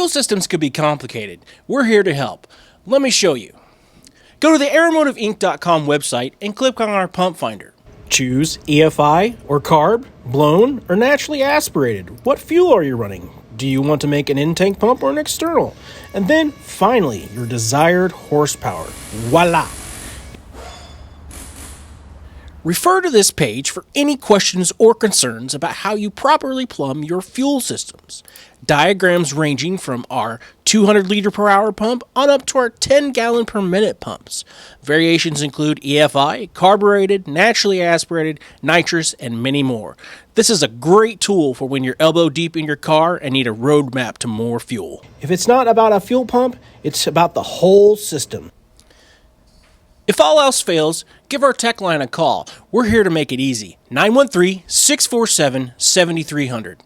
Fuel systems could be complicated. We're here to help. Let me show you. Go to the aeromotiveinc.com website and click on our pump finder. Choose EFI or carb, blown, or naturally aspirated. What fuel are you running? Do you want to make an in-tank pump or an external? And then, finally, your desired horsepower. Voila! Refer to this page for any questions or concerns about how you properly plumb your fuel systems. Diagrams ranging from our 200 liter per hour pump on up to our 10 gallon per minute pumps. Variations include EFI, carbureted, naturally aspirated, nitrous, and many more. This is a great tool for when you're elbow deep in your car and need a roadmap to more fuel. If it's not about a fuel pump, it's about the whole system. If all else fails, give our tech line a call. We're here to make it easy. 913-647-7300.